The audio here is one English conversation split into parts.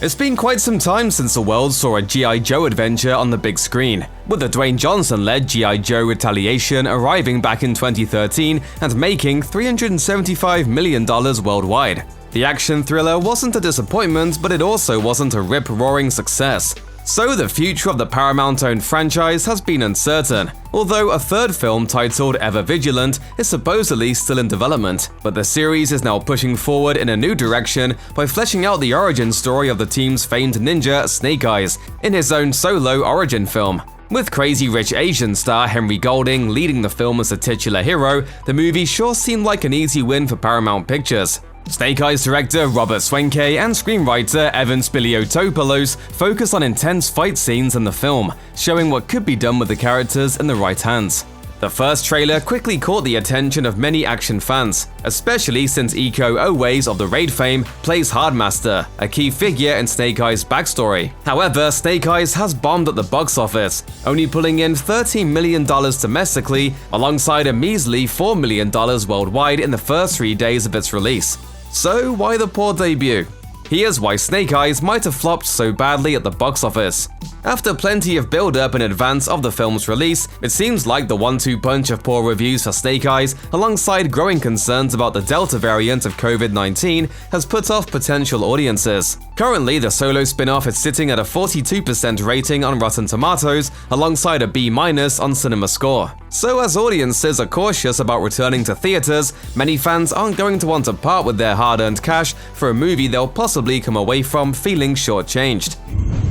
It's been quite some time since the world saw a G.I. Joe adventure on the big screen, with the Dwayne Johnson-led G.I. Joe Retaliation arriving back in 2013 and making $375 million worldwide. The action thriller wasn't a disappointment, but it also wasn't a rip-roaring success. So the future of the Paramount-owned franchise has been uncertain, although a third film titled Ever Vigilant is supposedly still in development, but the series is now pushing forward in a new direction by fleshing out the origin story of the team's famed ninja Snake Eyes in his own solo origin film. With Crazy Rich Asian star Henry Golding leading the film as the titular hero, the movie sure seemed like an easy win for Paramount Pictures. Snake Eyes director Robert Swenke and screenwriter Evan Spiliotopoulos focus on intense fight scenes in the film, showing what could be done with the characters in the right hands. The first trailer quickly caught the attention of many action fans, especially since Iko Uwais of the Raid fame plays Hardmaster, a key figure in Snake Eyes' backstory. However, Snake Eyes has bombed at the box office, only pulling in $13 million domestically alongside a measly $4 million worldwide in the first 3 days of its release. So why the poor debut? Here's why Snake Eyes might have flopped so badly at the box office. After plenty of build-up in advance of the film's release, it seems like the one-two punch of poor reviews for Snake Eyes, alongside growing concerns about the Delta variant of COVID-19, has put off potential audiences. Currently, the solo spin-off is sitting at a 42% rating on Rotten Tomatoes, alongside a B- on CinemaScore. So as audiences are cautious about returning to theaters, many fans aren't going to want to part with their hard-earned cash for a movie they'll possibly come away from feeling shortchanged.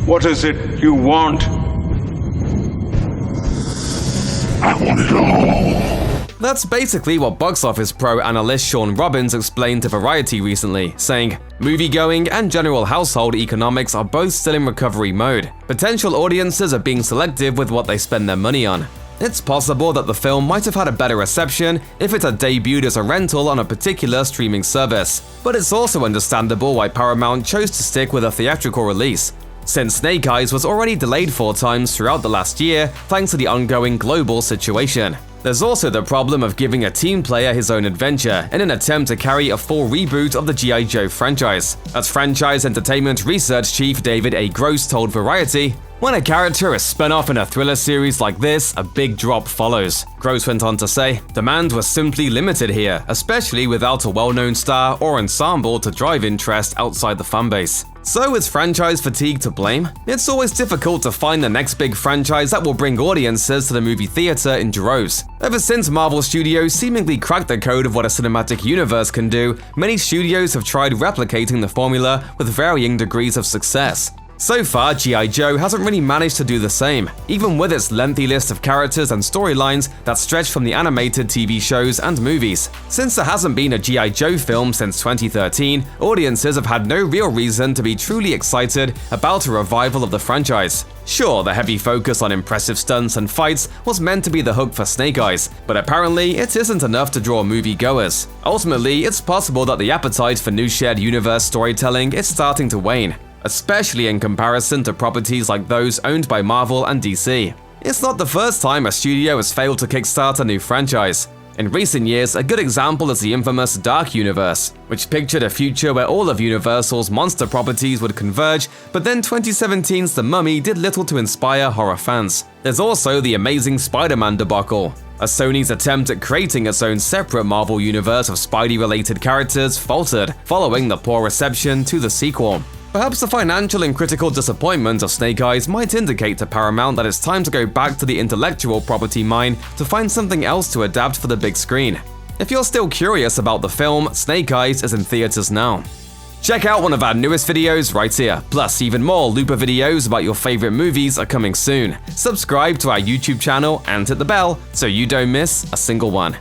What is it you want? I want it all. That's basically what box office pro analyst Sean Robbins explained to Variety recently, saying, "Moviegoing and general household economics are both still in recovery mode. Potential audiences are being selective with what they spend their money on. It's possible that the film might have had a better reception if it had debuted as a rental on a particular streaming service, but it's also understandable why Paramount chose to stick with a theatrical release, since Snake Eyes was already delayed 4 times throughout the last year thanks to the ongoing global situation. There's also the problem of giving a team player his own adventure in an attempt to carry a full reboot of the G.I. Joe franchise. As franchise entertainment research chief David A. Gross told Variety, "When a character is spun off in a thriller series like this, a big drop follows." Gross went on to say, "Demand was simply limited here, especially without a well-known star or ensemble to drive interest outside the fanbase." So is franchise fatigue to blame? It's always difficult to find the next big franchise that will bring audiences to the movie theater in droves. Ever since Marvel Studios seemingly cracked the code of what a cinematic universe can do, many studios have tried replicating the formula with varying degrees of success. So far, G.I. Joe hasn't really managed to do the same, even with its lengthy list of characters and storylines that stretch from the animated TV shows and movies. Since there hasn't been a G.I. Joe film since 2013, audiences have had no real reason to be truly excited about a revival of the franchise. Sure, the heavy focus on impressive stunts and fights was meant to be the hook for Snake Eyes, but apparently it isn't enough to draw moviegoers. Ultimately, it's possible that the appetite for new shared universe storytelling is starting to wane, especially in comparison to properties like those owned by Marvel and DC. It's not the first time a studio has failed to kickstart a new franchise. In recent years, a good example is the infamous Dark Universe, which pictured a future where all of Universal's monster properties would converge, but then 2017's The Mummy did little to inspire horror fans. There's also the Amazing Spider-Man debacle, as Sony's attempt at creating its own separate Marvel universe of Spidey-related characters faltered following the poor reception to the sequel. Perhaps the financial and critical disappointment of Snake Eyes might indicate to Paramount that it's time to go back to the intellectual property mine to find something else to adapt for the big screen. If you're still curious about the film, Snake Eyes is in theaters now. Check out one of our newest videos right here. Plus, even more Looper videos about your favorite movies are coming soon. Subscribe to our YouTube channel and hit the bell so you don't miss a single one.